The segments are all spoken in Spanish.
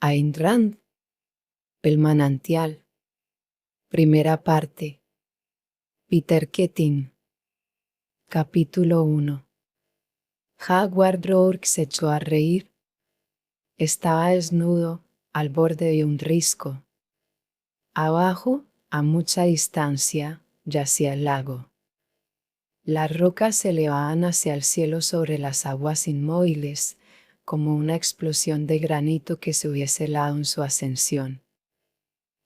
Ayn Rand, El manantial. Primera parte. Peter Keating. Capítulo 1. Howard Rourke se echó a reír. Estaba desnudo, al borde de un risco. Abajo, a mucha distancia, yacía el lago. Las rocas se elevaban hacia el cielo sobre las aguas inmóviles, como una explosión de granito que se hubiese helado en su ascensión.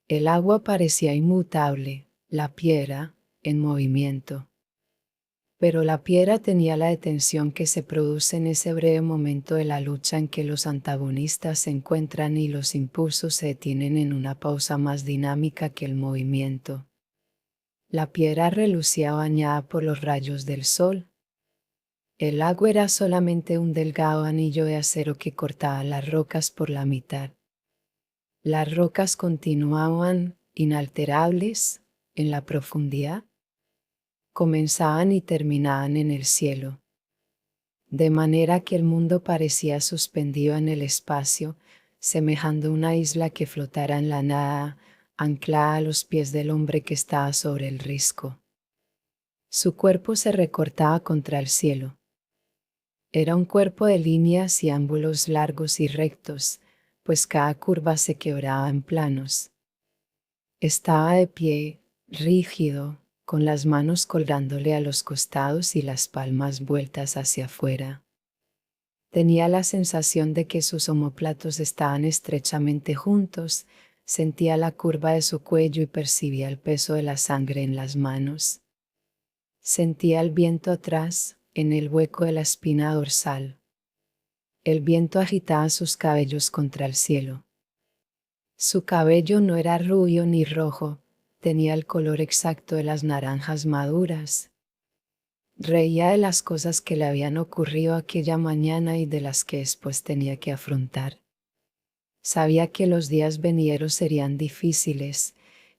El agua parecía inmutable, la piedra en movimiento. Pero la piedra tenía la detención que se produce en ese breve momento de la lucha en que los antagonistas se encuentran y los impulsos se detienen en una pausa más dinámica que el movimiento. La piedra relucía bañada por los rayos del sol. El lago era solamente un delgado anillo de acero que cortaba las rocas por la mitad. Las rocas continuaban, inalterables, en la profundidad. Comenzaban y terminaban en el cielo. De manera que el mundo parecía suspendido en el espacio, semejando una isla que flotara en la nada, anclada a los pies del hombre que estaba sobre el risco. Su cuerpo se recortaba contra el cielo. Era un cuerpo de líneas y ángulos largos y rectos, pues cada curva se quebraba en planos. Estaba de pie, rígido, con las manos colgándole a los costados y las palmas vueltas hacia afuera. Tenía la sensación de que sus omóplatos estaban estrechamente juntos, sentía la curva de su cuello y percibía el peso de la sangre en las manos. Sentía el viento atrás, en el hueco de la espina dorsal. El viento agitaba sus cabellos contra el cielo. Su cabello no era rubio ni rojo, tenía el color exacto de las naranjas maduras. Reía de las cosas que le habían ocurrido aquella mañana y de las que después tenía que afrontar. Sabía que los días venideros serían difíciles,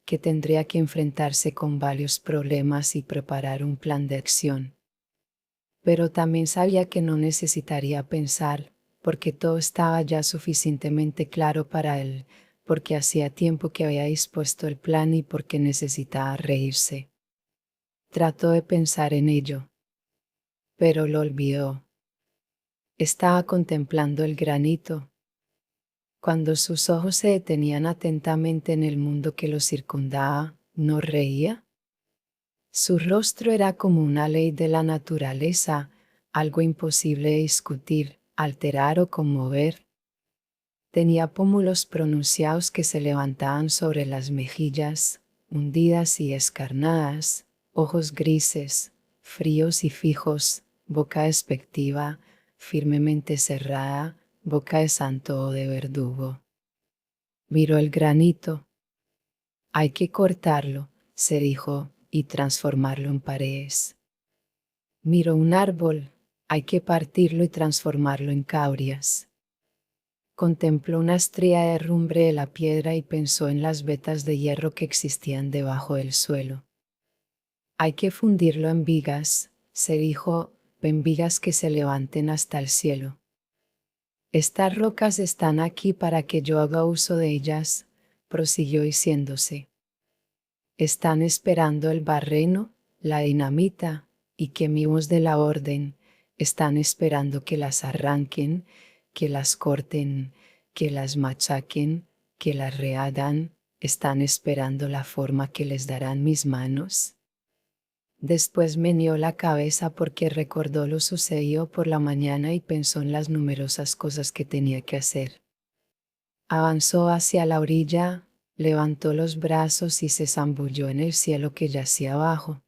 que tendría que enfrentarse con varios problemas y preparar un plan de acción. Pero también sabía que no necesitaría pensar, porque todo estaba ya suficientemente claro para él, porque hacía tiempo que había dispuesto el plan y porque necesitaba reírse. Trató de pensar en ello, pero lo olvidó. Estaba contemplando el granito. Cuando sus ojos se detenían atentamente en el mundo que lo circundaba, ¿no reía? Su rostro era como una ley de la naturaleza, algo imposible de discutir, alterar o conmover. Tenía pómulos pronunciados que se levantaban sobre las mejillas, hundidas y escarnadas, ojos grises, fríos y fijos, boca despectiva, firmemente cerrada, boca de santo o de verdugo. Miró el granito. Hay que cortarlo, se dijo, y transformarlo en paredes. Miró un árbol, hay que partirlo y transformarlo en caurias. Contempló una estría de herrumbre de la piedra y pensó en las vetas de hierro que existían debajo del suelo. Hay que fundirlo en vigas, se dijo, en vigas que se levanten hasta el cielo. Estas rocas están aquí para que yo haga uso de ellas, prosiguió diciéndose. Están esperando el barreno, la dinamita, y que mimos de la orden, están esperando que las arranquen, que las corten, que las machaquen, que las rehagan, están esperando la forma que les darán mis manos. Después meneó la cabeza porque recordó lo sucedido por la mañana y pensó en las numerosas cosas que tenía que hacer. Avanzó hacia la orilla, levantó los brazos y se zambulló en el cielo que yacía abajo.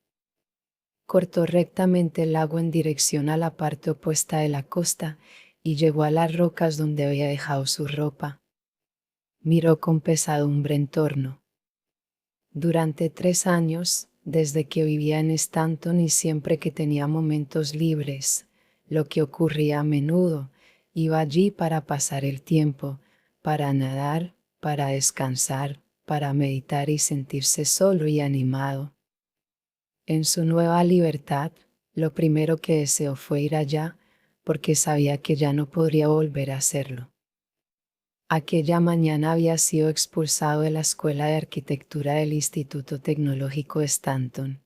Cortó rectamente el lago en dirección a la parte opuesta de la costa y llegó a las rocas donde había dejado su ropa. Miró con pesadumbre en torno. Durante 3 años, desde que vivía en Stanton y siempre que tenía momentos libres, lo que ocurría a menudo, iba allí para pasar el tiempo, para nadar, para descansar, para meditar y sentirse solo y animado. En su nueva libertad, lo primero que deseó fue ir allá, porque sabía que ya no podría volver a hacerlo. Aquella mañana había sido expulsado de la Escuela de Arquitectura del Instituto Tecnológico Stanton.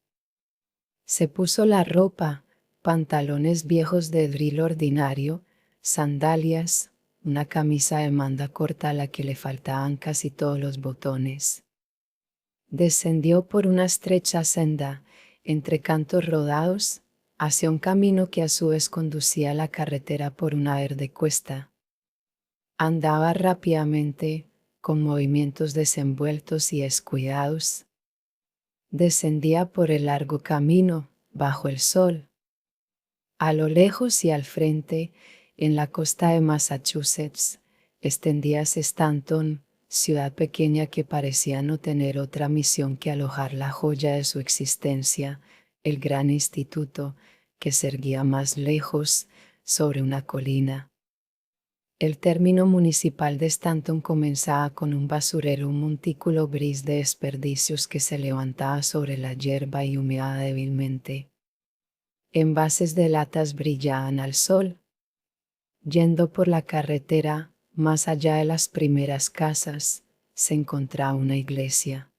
Se puso la ropa, pantalones viejos de drill ordinario, sandalias, una camisa de manga corta a la que le faltaban casi todos los botones. Descendió por una estrecha senda, entre cantos rodados, hacia un camino que a su vez conducía a la carretera por una verde cuesta. Andaba rápidamente, con movimientos desenvueltos y descuidados. Descendía por el largo camino, bajo el sol. A lo lejos y al frente, en la costa de Massachusetts, extendíase Stanton, ciudad pequeña que parecía no tener otra misión que alojar la joya de su existencia, el gran instituto, que se erguía más lejos, sobre una colina. El término municipal de Stanton comenzaba con un basurero, un montículo gris de desperdicios que se levantaba sobre la hierba y humeaba débilmente. Envases de latas brillaban al sol. Yendo por la carretera, más allá de las primeras casas, se encontraba una iglesia.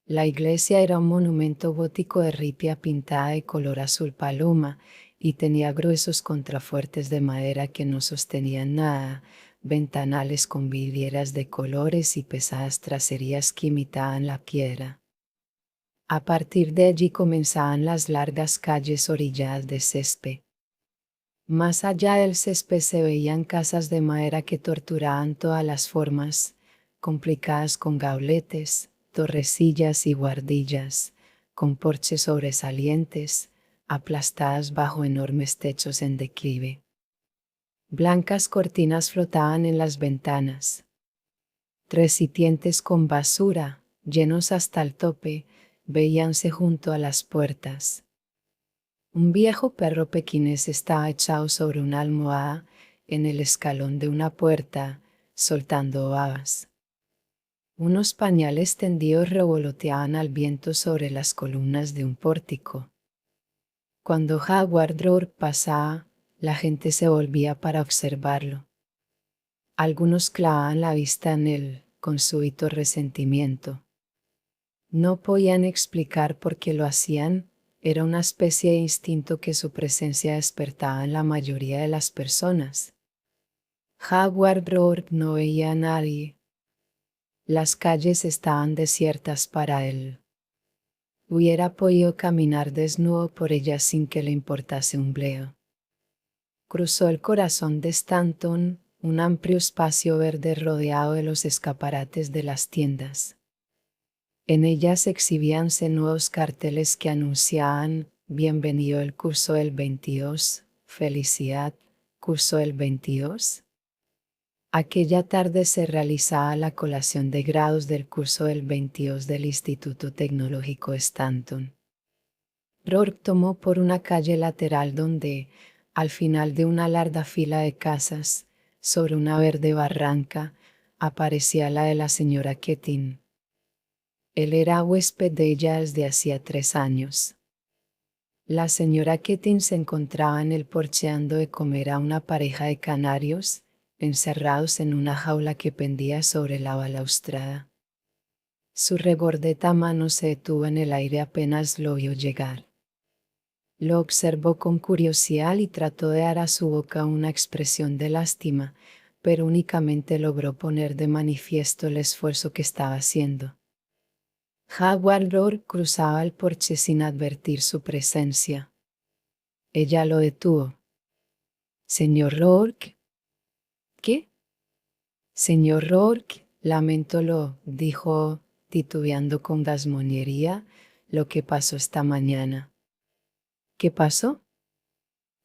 La iglesia era un monumento gótico de ripia pintada de color azul paloma y tenía gruesos contrafuertes de madera que no sostenían nada, ventanales con vidrieras de colores y pesadas tracerías que imitaban la piedra. A partir de allí comenzaban las largas calles orilladas de césped. Más allá del césped se veían casas de madera que torturaban todas las formas, complicadas con gauletes, torrecillas y guardillas, con porches sobresalientes, aplastadas bajo enormes techos en declive. Blancas cortinas flotaban en las ventanas. Recipientes con basura, llenos hasta el tope, veíanse junto a las puertas. Un viejo perro pequinés estaba echado sobre una almohada en el escalón de una puerta, soltando babas. Unos pañales tendidos revoloteaban al viento sobre las columnas de un pórtico. Cuando Howard Rourke pasaba, la gente se volvía para observarlo. Algunos clavaban la vista en él, con súbito resentimiento. No podían explicar por qué lo hacían. Era una especie de instinto que su presencia despertaba en la mayoría de las personas. Howard Rourke no veía a nadie. Las calles estaban desiertas para él. Hubiera podido caminar desnudo por ellas sin que le importase un bledo. Cruzó el corazón de Stanton, un amplio espacio verde rodeado de los escaparates de las tiendas. En ellas exhibíanse nuevos carteles que anunciaban: bienvenido el curso del 22, felicidad, curso del 22. Aquella tarde se realizaba la colación de grados del curso del 22 del Instituto Tecnológico Stanton. Rourke tomó por una calle lateral donde, al final de una larga fila de casas, sobre una verde barranca, aparecía la de la señora Keating. Él era huésped de ella desde hacía 3 años. La señora Keating se encontraba en el porche dando de comer a una pareja de canarios, encerrados en una jaula que pendía sobre la balaustrada. Su regordeta mano se detuvo en el aire apenas lo vio llegar. Lo observó con curiosidad y trató de dar a su boca una expresión de lástima, pero únicamente logró poner de manifiesto el esfuerzo que estaba haciendo. Howard Rourke cruzaba el porche sin advertir su presencia. Ella lo detuvo. «Señor Rourke». «¿Qué?» «Señor Rourke, lamento dijo, titubeando con dasmonería, lo que pasó esta mañana». «¿Qué pasó?»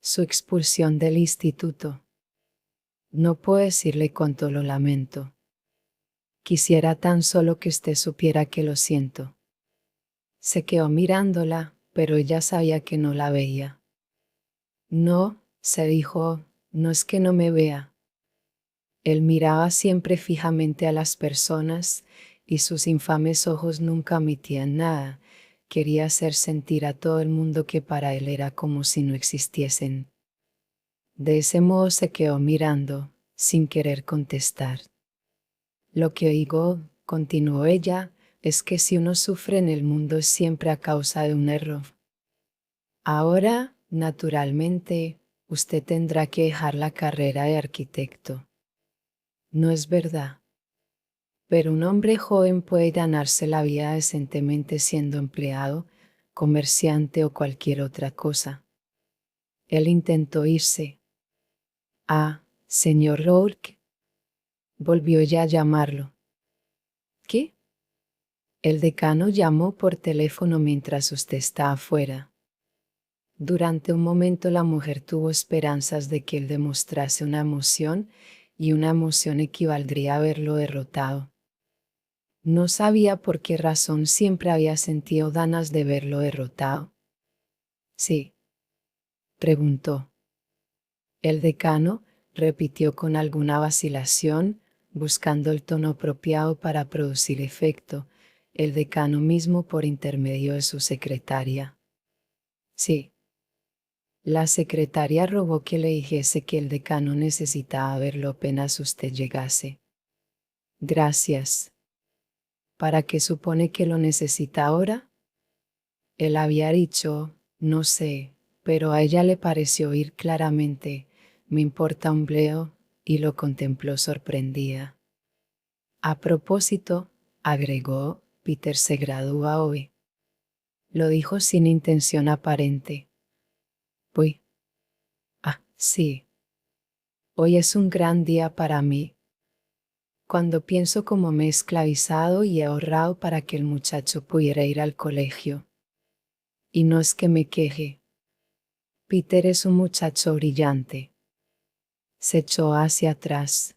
«Su expulsión del instituto». «No puedo decirle cuánto lo lamento. Quisiera tan solo que usted supiera que lo siento». Se quedó mirándola, pero ella sabía que no la veía. «No», se dijo, «no es que no me vea». Él miraba siempre fijamente a las personas y sus infames ojos nunca omitían nada. Quería hacer sentir a todo el mundo que para él era como si no existiesen. De ese modo se quedó mirando, sin querer contestar. Lo que oigo, continuó ella, es que si uno sufre en el mundo es siempre a causa de un error. Ahora, naturalmente, usted tendrá que dejar la carrera de arquitecto. No es verdad. Pero un hombre joven puede ganarse la vida decentemente siendo empleado, comerciante o cualquier otra cosa. Él intentó irse. Ah, señor Rourke. Volvió ya a llamarlo. ¿Qué? El decano llamó por teléfono mientras usted está afuera. Durante un momento la mujer tuvo esperanzas de que él demostrase una emoción, y una emoción equivaldría a haberlo derrotado. No sabía por qué razón siempre había sentido ganas de verlo derrotado. Sí, preguntó. El decano repitió con alguna vacilación, buscando el tono apropiado para producir efecto, el decano mismo por intermedio de su secretaria. Sí. La secretaria rogó que le dijese que el decano necesitaba verlo apenas usted llegase. Gracias. ¿Para qué supone que lo necesita ahora? Él había dicho, no sé, pero a ella le pareció oír claramente, me importa un bledo, y lo contempló sorprendida. A propósito, agregó, Peter se gradúa hoy. Lo dijo sin intención aparente. Voy. Ah, sí. Hoy es un gran día para mí. Cuando pienso cómo me he esclavizado y he ahorrado para que el muchacho pudiera ir al colegio. Y no es que me queje. Peter es un muchacho brillante. Se echó hacia atrás.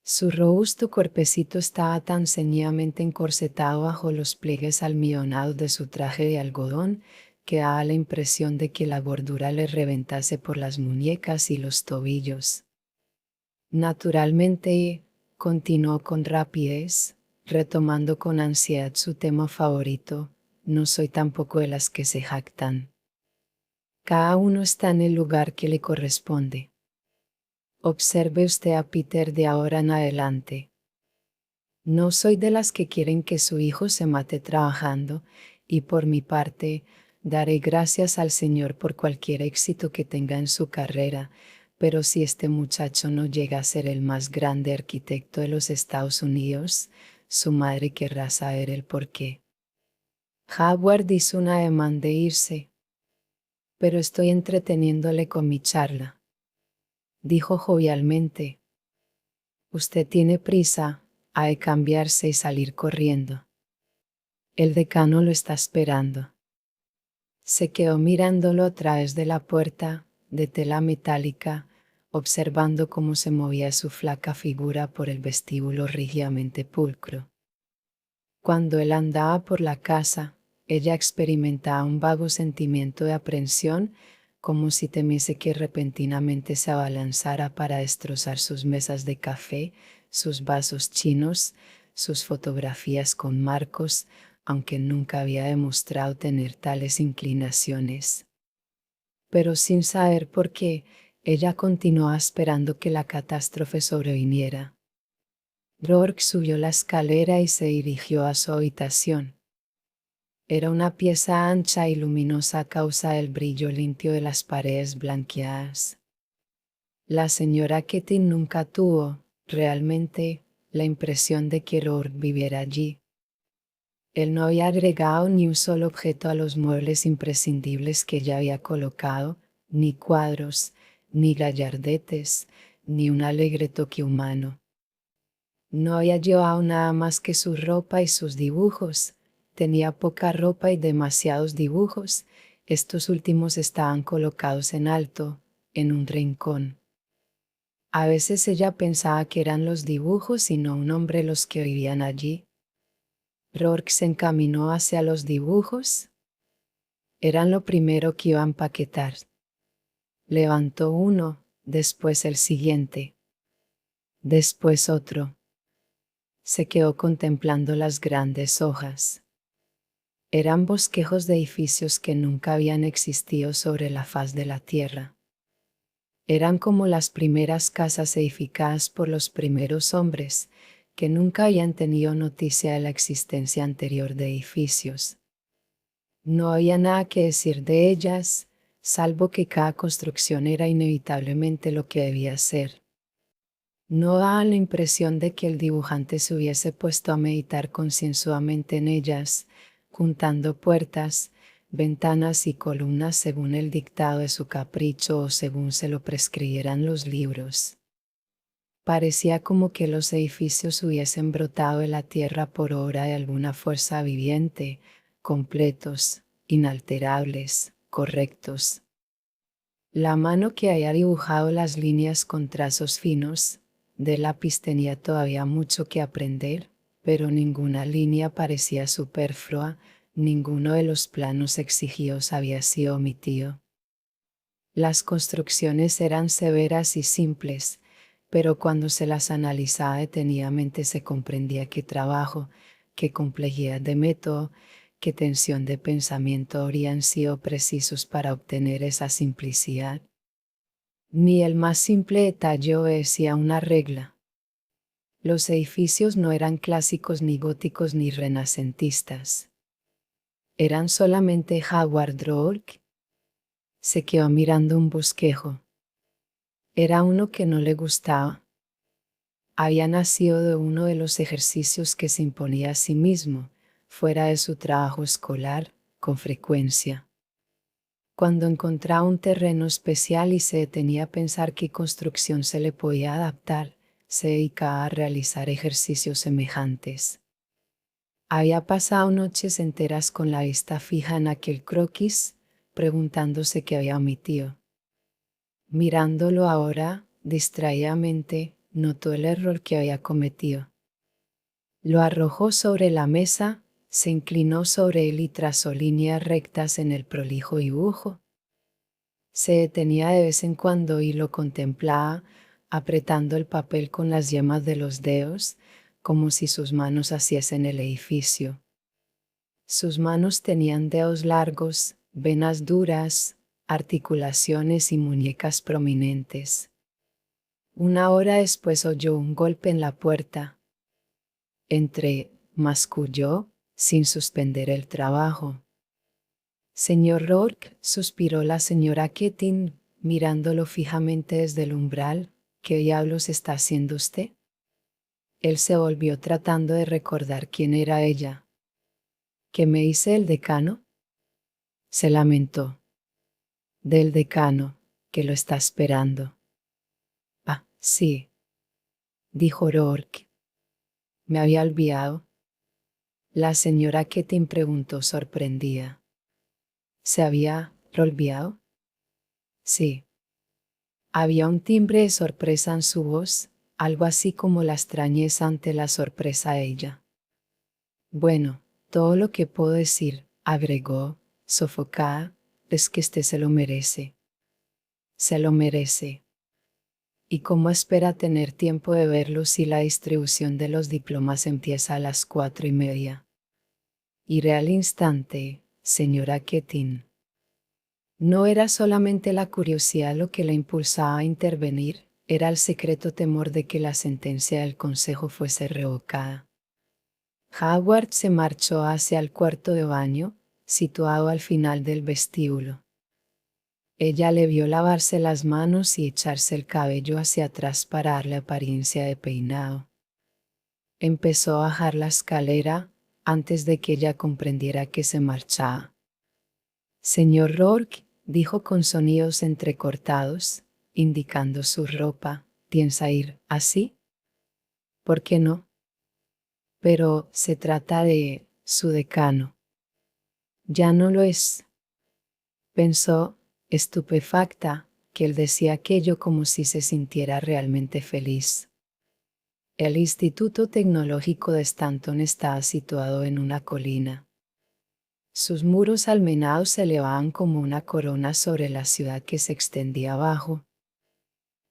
Su robusto cuerpecito estaba tan ceñidamente encorsetado bajo los pliegues almidonados de su traje de algodón que daba la impresión de que la gordura le reventase por las muñecas y los tobillos. Naturalmente, continuó con rapidez, retomando con ansiedad su tema favorito, no soy tampoco de las que se jactan. Cada uno está en el lugar que le corresponde. Observe usted a Peter de ahora en adelante. No soy de las que quieren que su hijo se mate trabajando, y por mi parte, daré gracias al Señor por cualquier éxito que tenga en su carrera, pero si este muchacho no llega a ser el más grande arquitecto de los Estados Unidos, su madre querrá saber el por qué. Howard hizo un ademán de irse. Pero estoy entreteniéndole con mi charla. Dijo jovialmente. Usted tiene prisa, ha de cambiarse y salir corriendo. El decano lo está esperando. Se quedó mirándolo a través de la puerta, de tela metálica, observando cómo se movía su flaca figura por el vestíbulo rígidamente pulcro. Cuando él andaba por la casa, ella experimentaba un vago sentimiento de aprensión, como si temiese que repentinamente se abalanzara para destrozar sus mesas de café, sus vasos chinos, sus fotografías con marcos, aunque nunca había demostrado tener tales inclinaciones. Pero sin saber por qué, ella continuaba esperando que la catástrofe sobreviniera. Rourke subió la escalera y se dirigió a su habitación. Era una pieza ancha y luminosa a causa del brillo limpio de las paredes blanqueadas. La señora Keating nunca tuvo, realmente, la impresión de que Rourke viviera allí. Él no había agregado ni un solo objeto a los muebles imprescindibles que ella había colocado, ni cuadros, ni gallardetes, ni un alegre toque humano. No había llevado nada más que su ropa y sus dibujos. Tenía poca ropa y demasiados dibujos. Estos últimos estaban colocados en alto, en un rincón. A veces ella pensaba que eran los dibujos y no un hombre los que vivían allí. Rourke se encaminó hacia los dibujos. Eran lo primero que iba a empaquetar. Levantó uno, después el siguiente. Después otro. Se quedó contemplando las grandes hojas. Eran bosquejos de edificios que nunca habían existido sobre la faz de la tierra. Eran como las primeras casas edificadas por los primeros hombres, que nunca habían tenido noticia de la existencia anterior de edificios. No había nada que decir de ellas, salvo que cada construcción era inevitablemente lo que debía ser. No daba la impresión de que el dibujante se hubiese puesto a meditar concienzudamente en ellas, juntando puertas, ventanas y columnas según el dictado de su capricho o según se lo prescribieran los libros. Parecía como que los edificios hubiesen brotado de la tierra por obra de alguna fuerza viviente, completos, inalterables, correctos. La mano que había dibujado las líneas con trazos finos, de lápiz tenía todavía mucho que aprender, pero ninguna línea parecía superflua, ninguno de los planos exigidos había sido omitido. Las construcciones eran severas y simples, pero cuando se las analizaba detenidamente se comprendía qué trabajo, qué complejidad de método, qué tensión de pensamiento habrían sido precisos para obtener esa simplicidad. Ni el más simple detalle obedecía una regla. Los edificios no eran clásicos ni góticos ni renacentistas. Eran solamente Howard Rourke. Se quedó mirando un bosquejo. Era uno que no le gustaba. Había nacido de uno de los ejercicios que se imponía a sí mismo, fuera de su trabajo escolar, con frecuencia. Cuando encontraba un terreno especial y se detenía a pensar qué construcción se le podía adaptar, se dedicaba a realizar ejercicios semejantes. Había pasado noches enteras con la vista fija en aquel croquis, preguntándose qué había omitido. Mirándolo ahora, distraídamente, notó el error que había cometido. Lo arrojó sobre la mesa, se inclinó sobre él y trazó líneas rectas en el prolijo dibujo. Se detenía de vez en cuando y lo contemplaba, apretando el papel con las yemas de los dedos, como si sus manos hiciesen el edificio. Sus manos tenían dedos largos, venas duras, articulaciones y muñecas prominentes. Una hora después oyó un golpe en la puerta. Entré, masculló, sin suspender el trabajo. Señor Rourke, suspiró la señora Keating, mirándolo fijamente desde el umbral. ¿Qué diablos está haciendo usted? Él se volvió tratando de recordar quién era ella. ¿Qué me dice el decano? Se lamentó. Del decano, que lo está esperando. Ah, sí, dijo Rourke. Me había olvidado. La señora Keating preguntó sorprendida. ¿Se había olvidado? Sí. Había un timbre de sorpresa en su voz, algo así como la extrañeza ante la sorpresa de ella. Bueno, todo lo que puedo decir, agregó, sofocada, es que usted se lo merece. Se lo merece. ¿Y cómo espera tener tiempo de verlo si la distribución de los diplomas empieza a las 4:30? Iré al instante, señora Keating. No era solamente la curiosidad lo que la impulsaba a intervenir, era el secreto temor de que la sentencia del consejo fuese revocada. Howard se marchó hacia el cuarto de baño, situado al final del vestíbulo. Ella le vio lavarse las manos y echarse el cabello hacia atrás para darle apariencia de peinado. Empezó a bajar la escalera, antes de que ella comprendiera que se marchaba. Señor Rourke, dijo con sonidos entrecortados, indicando su ropa, ¿piensa ir así? ¿Por qué no? Pero se trata de su decano. Ya no lo es. Pensó, estupefacta, que él decía aquello como si se sintiera realmente feliz. El Instituto Tecnológico de Stanton estaba situado en una colina. Sus muros almenados se elevaban como una corona sobre la ciudad que se extendía abajo.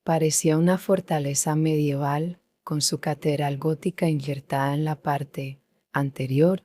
Parecía una fortaleza medieval, con su catedral gótica injertada en la parte anterior.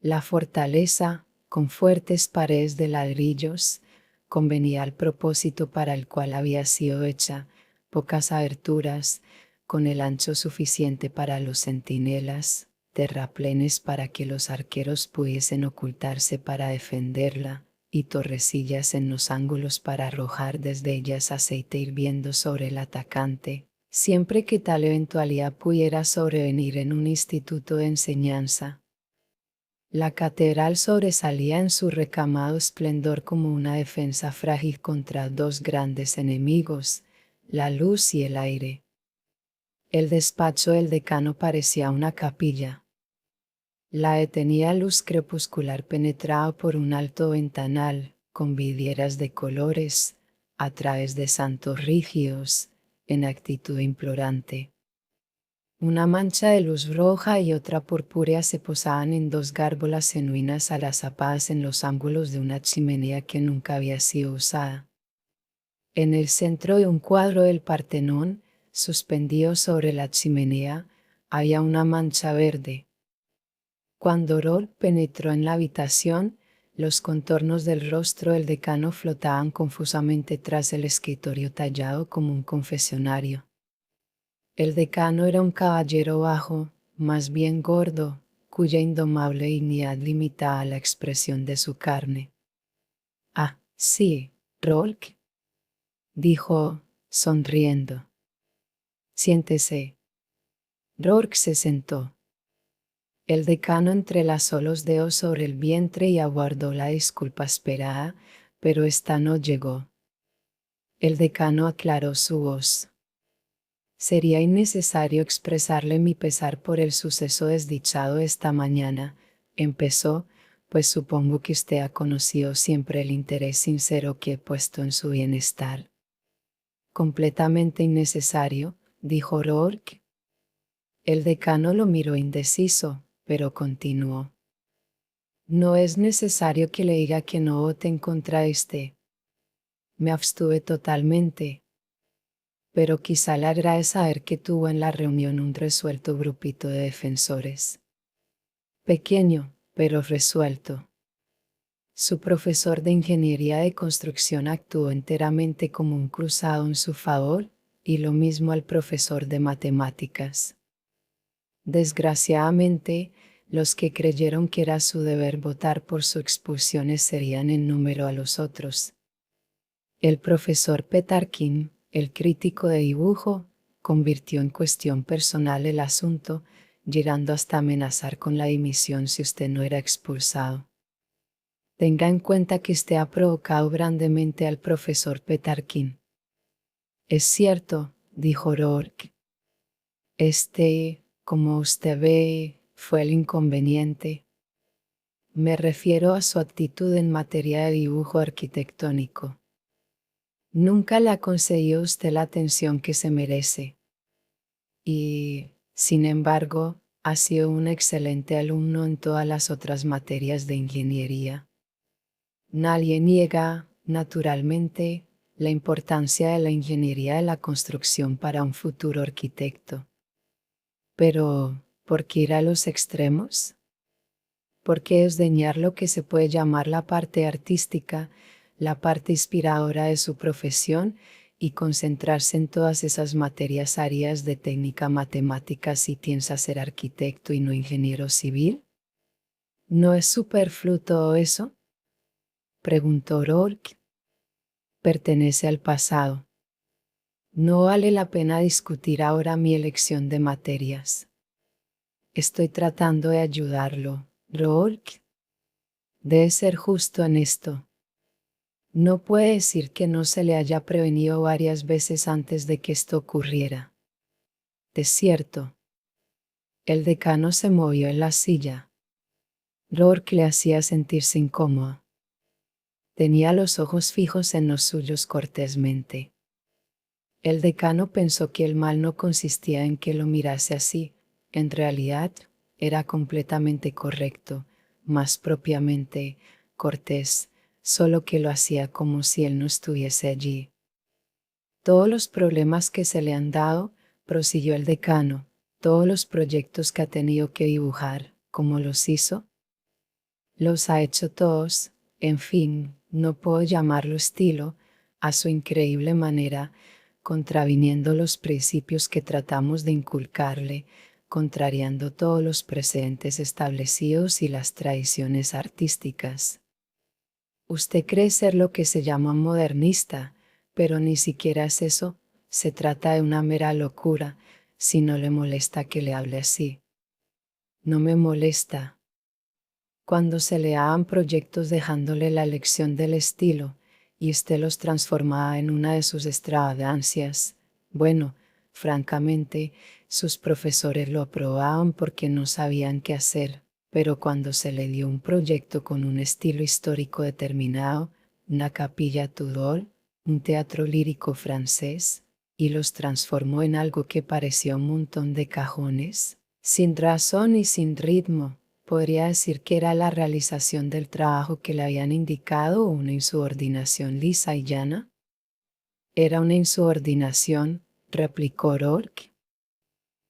La fortaleza, con fuertes paredes de ladrillos, convenía al propósito para el cual había sido hecha, pocas aberturas, con el ancho suficiente para los centinelas, terraplenes para que los arqueros pudiesen ocultarse para defenderla, y torrecillas en los ángulos para arrojar desde ellas aceite hirviendo sobre el atacante, siempre que tal eventualidad pudiera sobrevenir en un instituto de enseñanza. La catedral sobresalía en su recamado esplendor como una defensa frágil contra dos grandes enemigos, la luz y el aire. El despacho del decano parecía una capilla. La detenida luz crepuscular penetraba por un alto ventanal, con vidrieras de colores, a través de santos rígidos, en actitud implorante. Una mancha de luz roja y otra purpúrea se posaban en dos gárgolas genuinas agazapadas en los ángulos de una chimenea que nunca había sido usada. En el centro de un cuadro del Partenón, suspendido sobre la chimenea, había una mancha verde. Cuando Rol penetró en la habitación, los contornos del rostro del decano flotaban confusamente tras el escritorio tallado como un confesionario. El decano era un caballero bajo, más bien gordo, cuya indomable dignidad limitaba la expresión de su carne. «Ah, sí, Rolk», dijo, sonriendo. «Siéntese». Rourke se sentó. El decano entrelazó los dedos sobre el vientre y aguardó la disculpa esperada, pero ésta no llegó. El decano aclaró su voz. «Sería innecesario expresarle mi pesar por el suceso desdichado esta mañana», empezó, «pues supongo que usted ha conocido siempre el interés sincero que he puesto en su bienestar». «Completamente innecesario», dijo Rourke. El decano lo miró indeciso, pero continuó. «No es necesario que le diga que no vote en contra de usted. Me abstuve totalmente. Pero quizá le agrade saber que tuvo en la reunión un resuelto grupito de defensores. Pequeño, pero resuelto. Su profesor de ingeniería de construcción actuó enteramente como un cruzado en su favor, y lo mismo al profesor de matemáticas. Desgraciadamente, los que creyeron que era su deber votar por su expulsión excedían en número a los otros. El profesor Petarkin, el crítico de dibujo, convirtió en cuestión personal el asunto, llegando hasta amenazar con la dimisión si usted no era expulsado. Tenga en cuenta que usted ha provocado grandemente al profesor Petarkin. Es cierto, dijo Rourke. Como usted ve, fue el inconveniente. Me refiero a su actitud en materia de dibujo arquitectónico. Nunca le ha concedido usted la atención que se merece. Y, sin embargo, ha sido un excelente alumno en todas las otras materias de ingeniería. Nadie niega, naturalmente, la importancia de la ingeniería de la construcción para un futuro arquitecto. Pero, ¿por qué ir a los extremos? ¿Por qué desdeñar lo que se puede llamar la parte artística, la parte inspiradora de su profesión, y concentrarse en todas esas materias áreas de técnica matemática si piensa ser arquitecto y no ingeniero civil? ¿No es superfluo todo eso?, preguntó Rourke. Pertenece al pasado. No vale la pena discutir ahora mi elección de materias. Estoy tratando de ayudarlo, Rourke. Debe ser justo en esto. No puede decir que no se le haya prevenido varias veces antes de que esto ocurriera. Es cierto. El decano se movió en la silla. Rourke le hacía sentirse incómodo. Tenía los ojos fijos en los suyos cortésmente. El decano pensó que el mal no consistía en que lo mirase así. En realidad, era completamente correcto, más propiamente, cortés, solo que lo hacía como si él no estuviese allí. Todos los problemas que se le han dado, prosiguió el decano, todos los proyectos que ha tenido que dibujar, ¿cómo los hizo? Los ha hecho todos, en fin, no puedo llamarlo estilo, a su increíble manera, contraviniendo los principios que tratamos de inculcarle, contrariando todos los precedentes establecidos y las tradiciones artísticas. Usted cree ser lo que se llama modernista, pero ni siquiera es eso, se trata de una mera locura, si no le molesta que le hable así. No me molesta. Cuando se le hagan proyectos dejándole la elección del estilo, y usted los transforma en una de sus extravagancias, bueno, francamente, sus profesores lo aprobaban porque no sabían qué hacer, pero cuando se le dio un proyecto con un estilo histórico determinado, una capilla Tudor, un teatro lírico francés, y los transformó en algo que parecía un montón de cajones, sin razón y sin ritmo, podría decir que era la realización del trabajo que le habían indicado o una insubordinación lisa y llana. Era una insubordinación, replicó Rourke.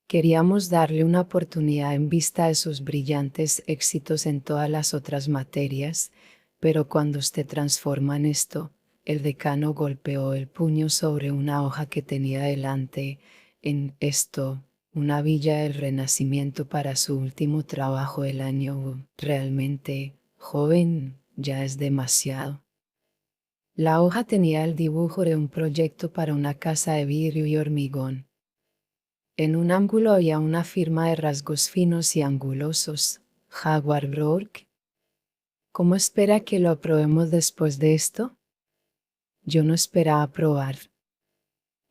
Queríamos darle una oportunidad en vista de sus brillantes éxitos en todas las otras materias, pero cuando usted transforma en esto, el decano golpeó el puño sobre una hoja que tenía delante, en esto, una villa del Renacimiento para su último trabajo del año. Realmente, joven, ya es demasiado. La hoja tenía el dibujo de un proyecto para una casa de vidrio y hormigón. En un ángulo había una firma de rasgos finos y angulosos, Jaguar Rourke. ¿Cómo espera que lo aprobemos después de esto? Yo no esperaba aprobar.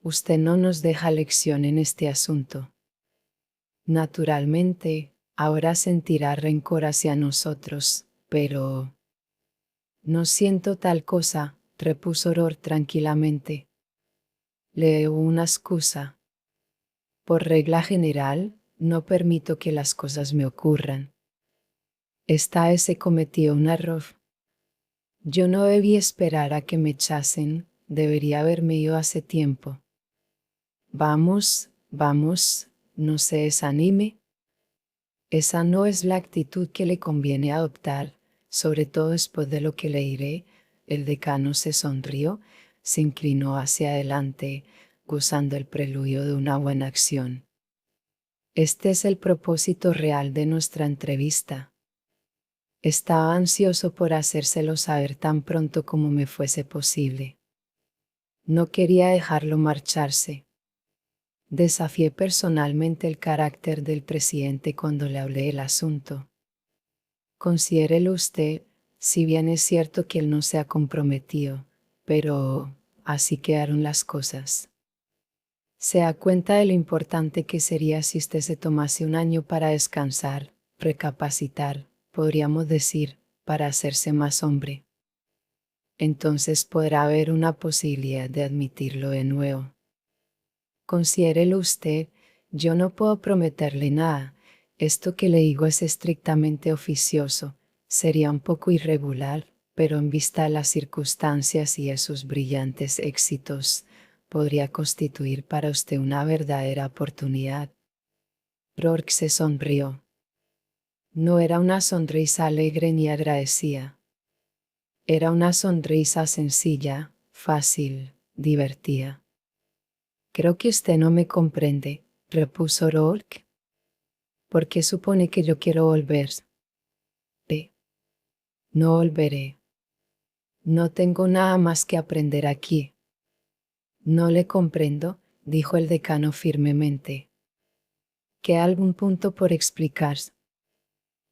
Usted no nos deja lección en este asunto. Naturalmente, ahora sentirá rencor hacia nosotros, pero... No siento tal cosa, repuso Rourke tranquilamente. Le debo una excusa. Por regla general, no permito que las cosas me ocurran. Esta vez he cometido un error. Yo no debí esperar a que me echasen, debería haberme ido hace tiempo. Vamos, vamos, no se desanime. Esa no es la actitud que le conviene adoptar, sobre todo después de lo que le diré. El decano se sonrió, se inclinó hacia adelante, gozando el preludio de una buena acción. Este es el propósito real de nuestra entrevista. Estaba ansioso por hacérselo saber tan pronto como me fuese posible. No quería dejarlo marcharse. Desafié personalmente el carácter del presidente cuando le hablé del asunto. Considérelo usted, si bien es cierto que él no se ha comprometido, pero así quedaron las cosas. Se da cuenta de lo importante que sería si usted se tomase un año para descansar, recapacitar, podríamos decir, para hacerse más hombre. Entonces podrá haber una posibilidad de admitirlo de nuevo. Considérelo usted, yo no puedo prometerle nada, esto que le digo es estrictamente oficioso, sería un poco irregular, pero en vista de las circunstancias y de sus brillantes éxitos, podría constituir para usted una verdadera oportunidad. Rourke se sonrió. No era una sonrisa alegre ni agradecida. Era una sonrisa sencilla, fácil, divertida. Creo que usted no me comprende, repuso Rourke. ¿Por qué supone que yo quiero volver? No volveré. No tengo nada más que aprender aquí. No le comprendo, dijo el decano firmemente. ¿Queda algún punto por explicar?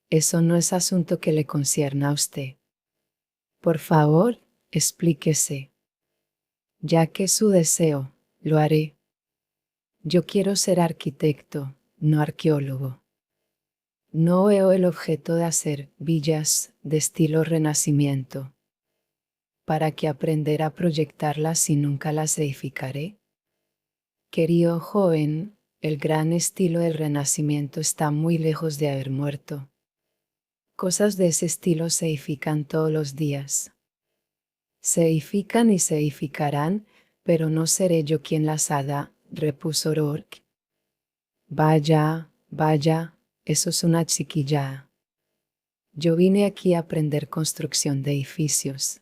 Eso no es asunto que le concierne a usted. Por favor, explíquese. Ya que es su deseo, lo haré. Yo quiero ser arquitecto, no arqueólogo. No veo el objeto de hacer villas de estilo Renacimiento. ¿Para qué aprender a proyectarlas si nunca las edificaré? Querido joven, el gran estilo del Renacimiento está muy lejos de haber muerto. Cosas de ese estilo se edifican todos los días. Se edifican y se edificarán, pero no seré yo quien las haga, repuso Rourke. Vaya, vaya, eso es una chiquillada. Yo vine aquí a aprender construcción de edificios.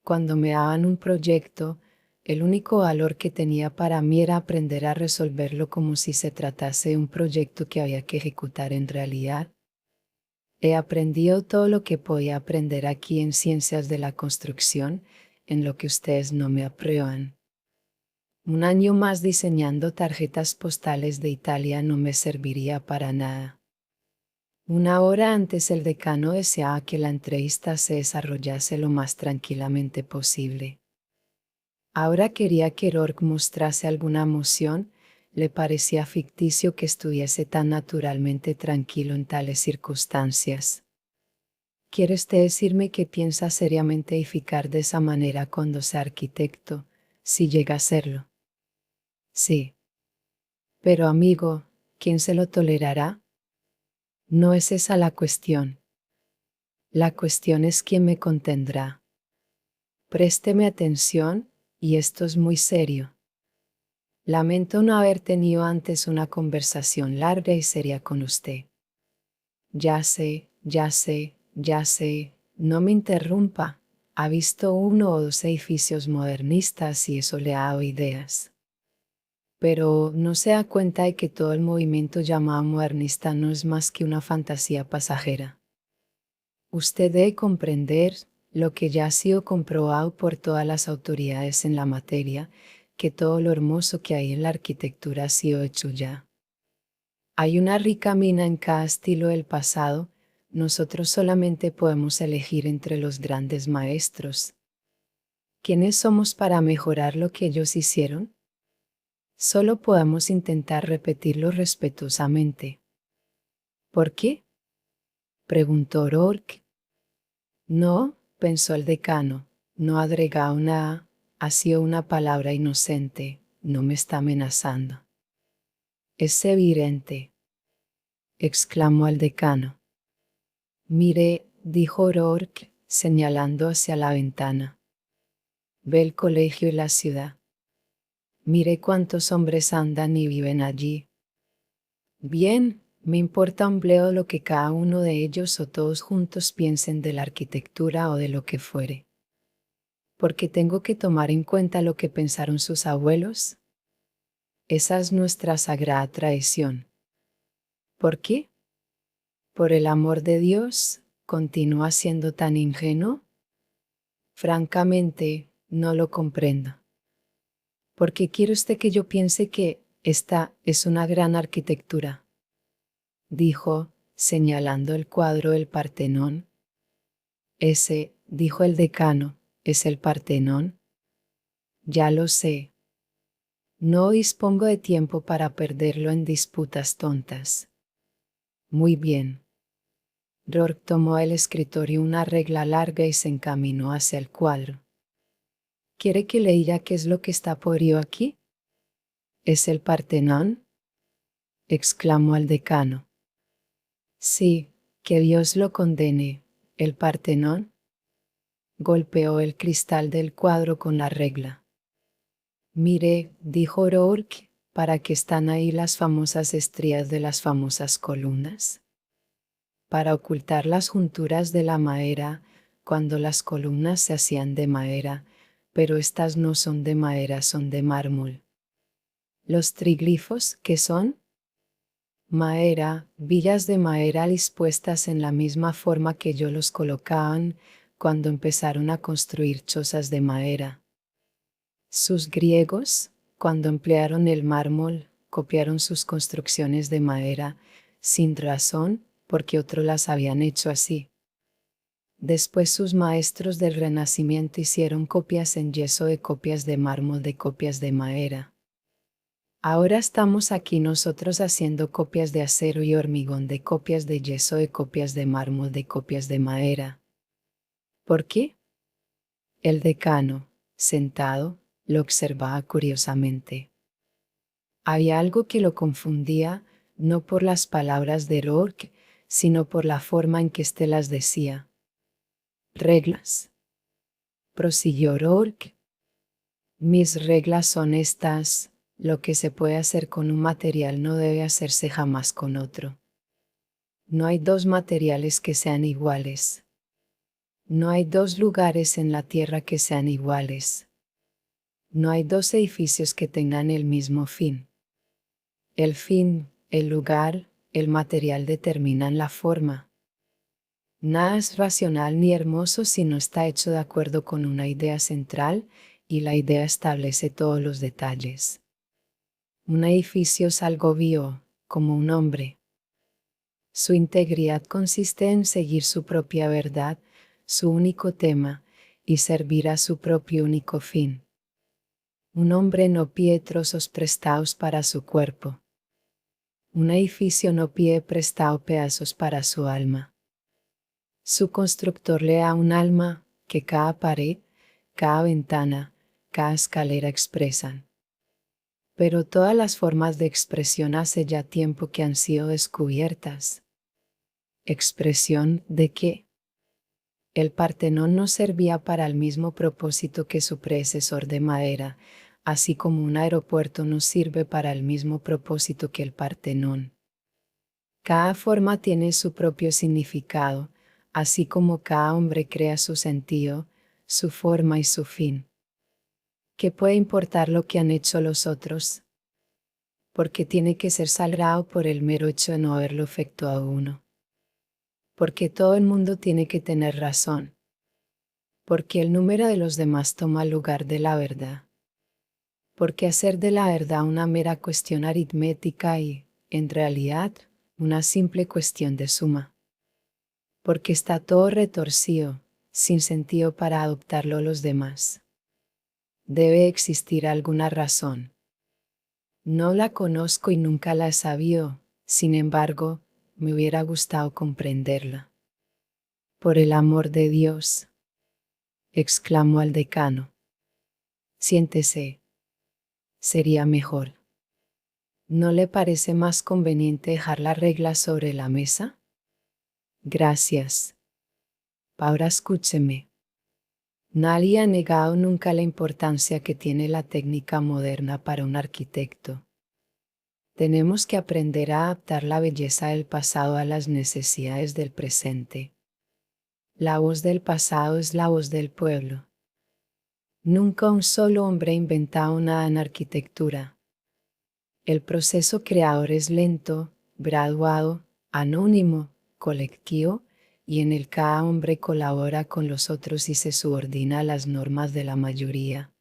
Cuando me daban un proyecto, El único valor que tenía para mí era aprender a resolverlo como si se tratase de un proyecto que había que ejecutar en realidad. He aprendido todo lo que podía aprender aquí en ciencias de la construcción, en lo que ustedes no me aprueban. Un año más diseñando tarjetas postales de Italia no me serviría para nada. Una hora antes el decano deseaba que la entrevista se desarrollase lo más tranquilamente posible. Ahora quería que Rourke mostrase alguna emoción, le parecía ficticio que estuviese tan naturalmente tranquilo en tales circunstancias. ¿Quiere usted decirme que piensa seriamente edificar de esa manera cuando sea arquitecto, si llega a serlo? Sí. Pero amigo, ¿quién se lo tolerará? No es esa la cuestión. La cuestión es quién me contendrá. Présteme atención, y esto es muy serio. Lamento no haber tenido antes una conversación larga y seria con usted. Ya sé, no me interrumpa. Ha visto uno o dos edificios modernistas y eso le ha dado ideas. Pero no se da cuenta de que todo el movimiento llamado modernista no es más que una fantasía pasajera. Usted debe comprender, lo que ya ha sido comprobado por todas las autoridades en la materia, que todo lo hermoso que hay en la arquitectura ha sido hecho ya. Hay una rica mina en cada estilo del pasado, nosotros solamente podemos elegir entre los grandes maestros. ¿Quiénes somos para mejorar lo que ellos hicieron? Solo podemos intentar repetirlo respetuosamente. ¿Por qué?, preguntó Rourke. No, pensó el decano, no ha agregado una A, ha sido una palabra inocente, no me está amenazando. Es evidente, exclamó el decano. Mire, dijo Rourke, señalando hacia la ventana. Ve el colegio y la ciudad. Mire cuántos hombres andan y viven allí. Bien, me importa un bledo lo que cada uno de ellos o todos juntos piensen de la arquitectura o de lo que fuere. ¿Porque tengo que tomar en cuenta lo que pensaron sus abuelos? Esa es nuestra sagrada tradición. ¿Por qué? ¿Por el amor de Dios, continúa siendo tan ingenuo? Francamente, no lo comprendo. ¿Por qué quiere usted que yo piense que esta es una gran arquitectura?, dijo, señalando el cuadro del Partenón. Ese, dijo el decano, ¿es el Partenón? Ya lo sé. No dispongo de tiempo para perderlo en disputas tontas. Muy bien. Rourke tomó del escritorio una regla larga y se encaminó hacia el cuadro. ¿Quiere que le diga qué es lo que está podrido aquí? ¿Es el Partenón?, exclamó el decano. Sí, que Dios lo condene. ¿El Partenón? Golpeó el cristal del cuadro con la regla. Mire, dijo Rourke, ¿para qué están ahí las famosas estrías de las famosas columnas? Para ocultar las junturas de la madera, cuando las columnas se hacían de madera, pero estas no son de madera, son de mármol. ¿Los triglifos qué son? Madera, villas de madera dispuestas en la misma forma que yo los colocaban cuando empezaron a construir chozas de madera. Sus griegos, cuando emplearon el mármol, copiaron sus construcciones de madera, sin razón, porque otros las habían hecho así. Después sus maestros del Renacimiento hicieron copias en yeso de copias de mármol de copias de madera. Ahora estamos aquí nosotros haciendo copias de acero y hormigón de copias de yeso de copias de mármol de copias de madera. ¿Por qué? El decano, sentado, lo observaba curiosamente. Había algo que lo confundía, no por las palabras de Rourke, sino por la forma en que éste las decía. Reglas, prosiguió Rourke. Mis reglas son estas: lo que se puede hacer con un material no debe hacerse jamás con otro. No hay dos materiales que sean iguales. No hay dos lugares en la tierra que sean iguales. No hay dos edificios que tengan el mismo fin. El fin, el lugar, el material determinan la forma. Nada es racional ni hermoso si no está hecho de acuerdo con una idea central y la idea establece todos los detalles. Un edificio es algo vivo, como un hombre. Su integridad consiste en seguir su propia verdad, su único tema, y servir a su propio único fin. Un hombre no pide trozos prestados para su cuerpo. Un edificio no pide prestado pedazos para su alma. Su constructor le da un alma que cada pared, cada ventana, cada escalera expresan. Pero todas las formas de expresión hace ya tiempo que han sido descubiertas. ¿Expresión de qué? El Partenón no servía para el mismo propósito que su predecesor de madera, así como un aeropuerto no sirve para el mismo propósito que el Partenón. Cada forma tiene su propio significado, así como cada hombre crea su sentido, su forma y su fin. ¿Qué puede importar lo que han hecho los otros? Porque tiene que ser sagrado por el mero hecho de no haberlo efectuado uno. Porque todo el mundo tiene que tener razón. Porque el número de los demás toma lugar de la verdad. Porque hacer de la verdad una mera cuestión aritmética y, en realidad, una simple cuestión de suma. Porque está todo retorcido, sin sentido para adoptarlo los demás. Debe existir alguna razón. No la conozco y nunca la he sabido, sin embargo, me hubiera gustado comprenderla. Por el amor de Dios, exclamó el decano. Siéntese. Sería mejor. ¿No le parece más conveniente dejar la regla sobre la mesa? Gracias. Ahora escúcheme. Nadie ha negado nunca la importancia que tiene la técnica moderna para un arquitecto. Tenemos que aprender a adaptar la belleza del pasado a las necesidades del presente. La voz del pasado es la voz del pueblo. Nunca un solo hombre ha inventado nada en arquitectura. El proceso creador es lento, graduado, anónimo, colectivo, y en el cada hombre colabora con los otros y se subordina a las normas de la mayoría.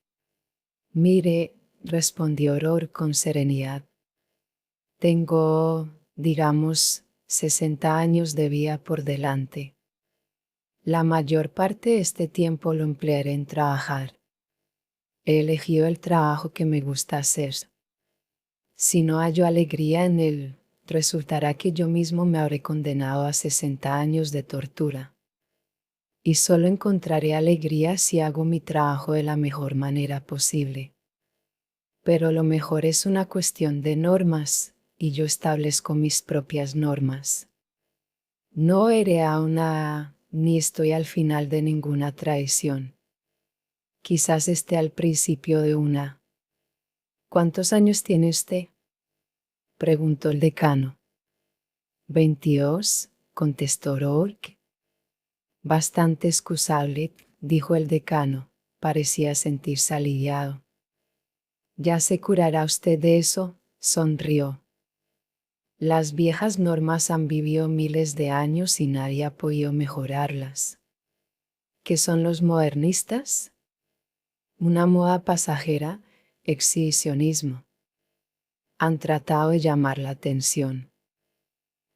Mire, respondió Aurore con serenidad. Tengo, digamos, 60 años de vida por delante. La mayor parte de este tiempo lo emplearé en trabajar. He elegido el trabajo que me gusta hacer. Si no hallo alegría en él, resultará que yo mismo me habré condenado a 60 años de tortura. Y solo encontraré alegría si hago mi trabajo de la mejor manera posible. Pero lo mejor es una cuestión de normas, y yo establezco mis propias normas. No iré a una, ni estoy al final de ninguna tradición. Quizás esté al principio de una. ¿Cuántos años tiene usted? Preguntó el decano. 22, contestó Rourke. Bastante excusable, dijo el decano, parecía sentirse aliviado. Ya se curará usted de eso, sonrió. Las viejas normas han vivido miles de años y nadie ha podido mejorarlas. ¿Qué son los modernistas? Una moda pasajera, exhibicionismo. Han tratado de llamar la atención.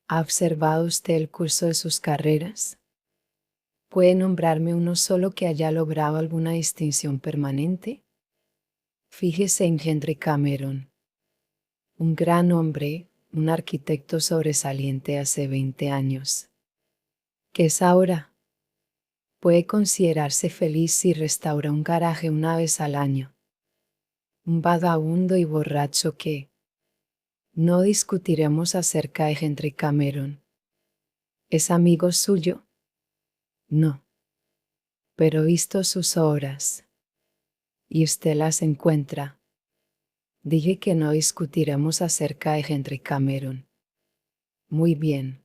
¿Ha observado usted el curso de sus carreras? ¿Puede nombrarme uno solo que haya logrado alguna distinción permanente? Fíjese en Henry Cameron. Un gran hombre, un arquitecto sobresaliente hace 20 años. ¿Qué es ahora? Puede considerarse feliz si restaura un garaje una vez al año. Un vagabundo y borracho que... No discutiremos acerca de Henry Cameron. ¿Es amigo suyo? No. Pero he visto sus obras. Y usted las encuentra. Dije que no discutiremos acerca de Henry Cameron. Muy bien.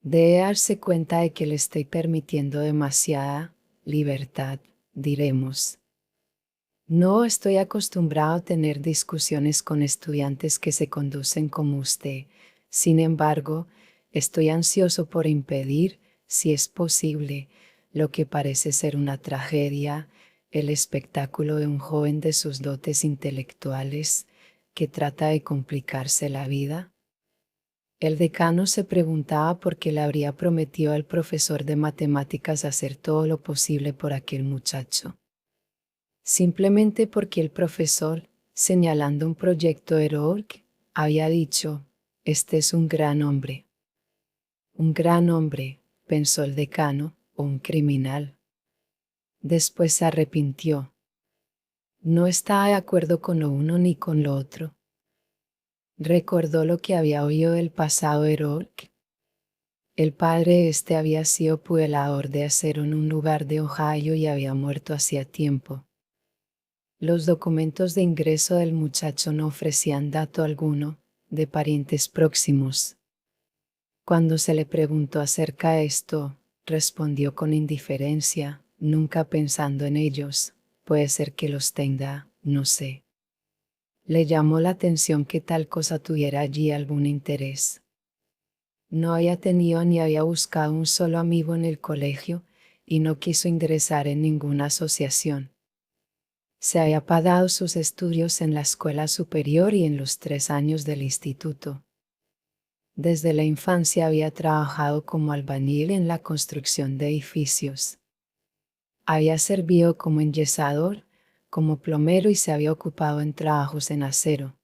Debe darse cuenta de que le estoy permitiendo demasiada libertad, diremos. No estoy acostumbrado a tener discusiones con estudiantes que se conducen como usted. Sin embargo, estoy ansioso por impedir, si es posible, lo que parece ser una tragedia, el espectáculo de un joven de sus dotes intelectuales que trata de complicarse la vida. El decano se preguntaba por qué le habría prometido al profesor de matemáticas hacer todo lo posible por aquel muchacho. Simplemente porque el profesor, señalando un proyecto de Rourke, había dicho, este es un gran hombre. Un gran hombre, pensó el decano, o un criminal. Después se arrepintió. No estaba de acuerdo con lo uno ni con lo otro. Recordó lo que había oído del pasado de Rourke. El padre este había sido puelador de acero en un lugar de Ohio y había muerto hacía tiempo. Los documentos de ingreso del muchacho no ofrecían dato alguno de parientes próximos. Cuando se le preguntó acerca de esto, respondió con indiferencia, nunca pensando en ellos. Puede ser que los tenga, no sé. Le llamó la atención que tal cosa tuviera allí algún interés. No había tenido ni había buscado un solo amigo en el colegio y no quiso ingresar en ninguna asociación. Se había pagado sus estudios en la escuela superior y en los 3 años del instituto. Desde la infancia había trabajado como albañil en la construcción de edificios. Había servido como enyesador, como plomero y se había ocupado en trabajos en acero.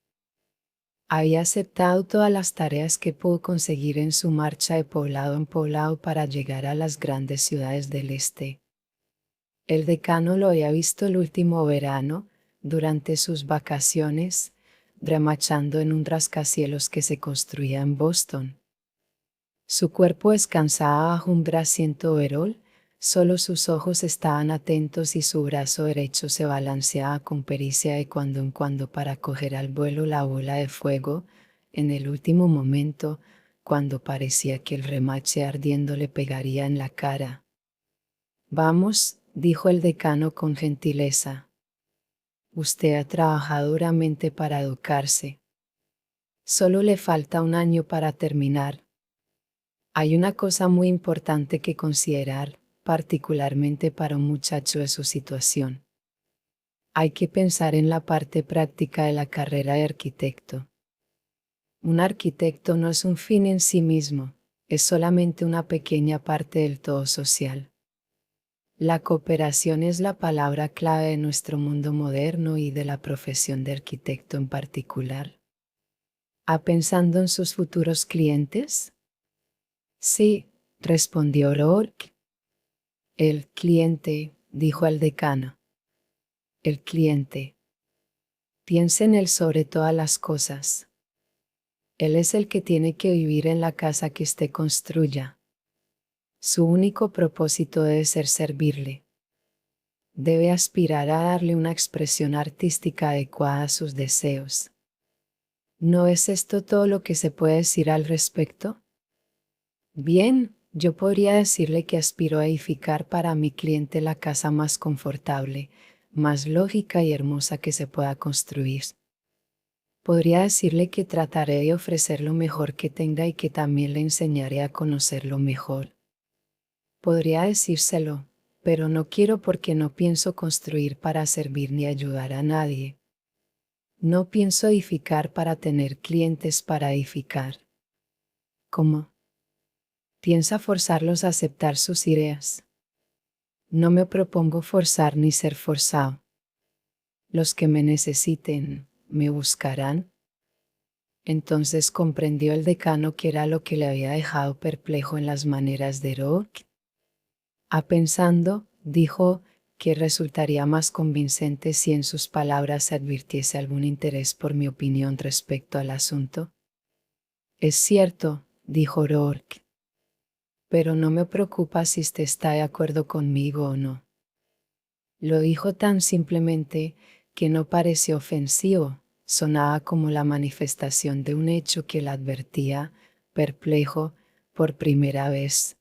Había aceptado todas las tareas que pudo conseguir en su marcha de poblado en poblado para llegar a las grandes ciudades del este. El decano lo había visto el último verano, durante sus vacaciones, remachando en un rascacielos que se construía en Boston. Su cuerpo descansaba bajo un grasiento overol, solo sus ojos estaban atentos y su brazo derecho se balanceaba con pericia de cuando en cuando para coger al vuelo la bola de fuego, en el último momento, cuando parecía que el remache ardiendo le pegaría en la cara. Vamos, dijo el decano con gentileza. Usted ha trabajado duramente para educarse. Solo le falta un año para terminar. Hay una cosa muy importante que considerar, particularmente para un muchacho de su situación. Hay que pensar en la parte práctica de la carrera de arquitecto. Un arquitecto no es un fin en sí mismo, es solamente una pequeña parte del todo social. La cooperación es la palabra clave de nuestro mundo moderno y de la profesión de arquitecto en particular. ¿Ha pensado en sus futuros clientes? Sí, respondió Rourke. El cliente, dijo el decano. El cliente. Piense en él sobre todas las cosas. Él es el que tiene que vivir en la casa que usted construya. Su único propósito debe ser servirle. Debe aspirar a darle una expresión artística adecuada a sus deseos. ¿No es esto todo lo que se puede decir al respecto? Bien, yo podría decirle que aspiro a edificar para mi cliente la casa más confortable, más lógica y hermosa que se pueda construir. Podría decirle que trataré de ofrecer lo mejor que tenga y que también le enseñaré a conocerlo mejor. Podría decírselo, pero no quiero porque no pienso construir para servir ni ayudar a nadie. No pienso edificar para tener clientes para edificar. ¿Cómo? ¿Piensa forzarlos a aceptar sus ideas? No me propongo forzar ni ser forzado. Los que me necesiten, me buscarán. Entonces comprendió el decano que era lo que le había dejado perplejo en las maneras de Rourke. Pensando, dijo, que resultaría más convincente si en sus palabras se advirtiese algún interés por mi opinión respecto al asunto. Es cierto, dijo Rourke. Pero no me preocupa si usted está de acuerdo conmigo o no. Lo dijo tan simplemente que no pareció ofensivo, sonaba como la manifestación de un hecho que la advertía, perplejo, por primera vez.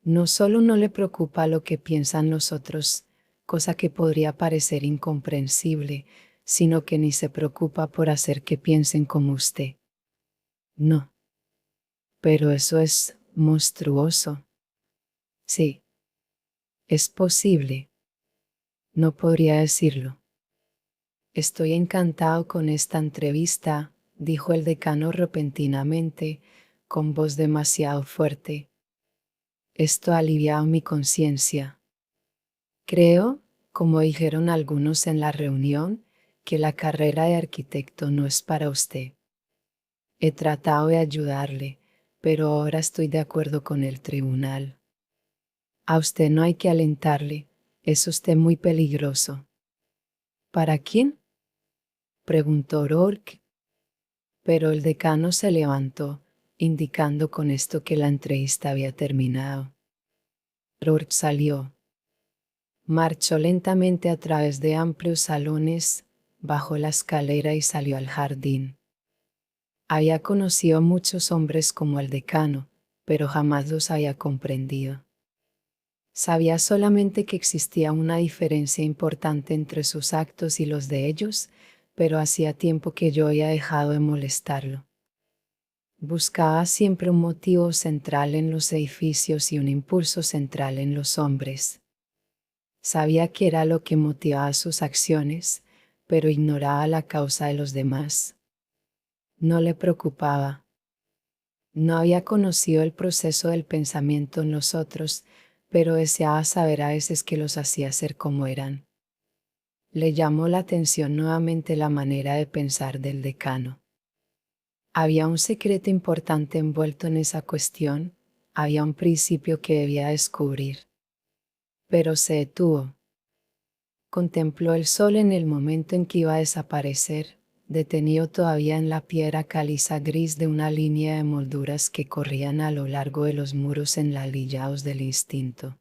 No solo no le preocupa lo que piensan los otros, cosa que podría parecer incomprensible, sino que ni se preocupa por hacer que piensen como usted. No. Pero eso es monstruoso. Sí. Es posible. No podría decirlo. Estoy encantado con esta entrevista, dijo el decano repentinamente, con voz demasiado fuerte. Esto ha aliviado mi conciencia. Creo, como dijeron algunos en la reunión, que la carrera de arquitecto no es para usted. He tratado de ayudarle, pero ahora estoy de acuerdo con el tribunal. A usted no hay que alentarle, es usted muy peligroso. ¿Para quién?, preguntó Rourke. Pero el decano se levantó, indicando con esto que la entrevista había terminado. Rourke salió. Marchó lentamente a través de amplios salones, bajó la escalera y salió al jardín. Había conocido a muchos hombres como el decano, pero jamás los había comprendido. Sabía solamente que existía una diferencia importante entre sus actos y los de ellos, pero hacía tiempo que yo había dejado de molestarlo. Buscaba siempre un motivo central en los edificios y un impulso central en los hombres. Sabía que era lo que motivaba sus acciones, pero ignoraba la causa de los demás. No le preocupaba. No había conocido el proceso del pensamiento en los otros, pero deseaba saber a veces qué los hacía ser como eran. Le llamó la atención nuevamente la manera de pensar del decano. Había un secreto importante envuelto en esa cuestión, había un principio que debía descubrir. Pero se detuvo. Contempló el sol en el momento en que iba a desaparecer, detenido todavía en la piedra caliza gris de una línea de molduras que corrían a lo largo de los muros enlalillados del instinto.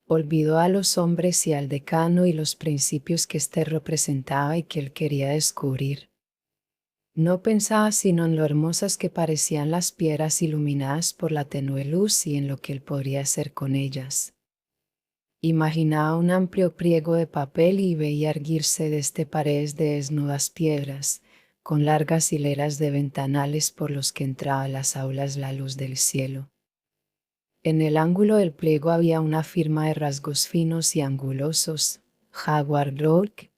Olvidó a los hombres y al decano y los principios que éste representaba y que él quería descubrir. No pensaba sino en lo hermosas que parecían las piedras iluminadas por la tenue luz y en lo que él podría hacer con ellas. Imaginaba un amplio pliego de papel y veía erguirse desde paredes de desnudas piedras, con largas hileras de ventanales por los que entraba a las aulas la luz del cielo. En el ángulo del pliego había una firma de rasgos finos y angulosos, Howard Rourke,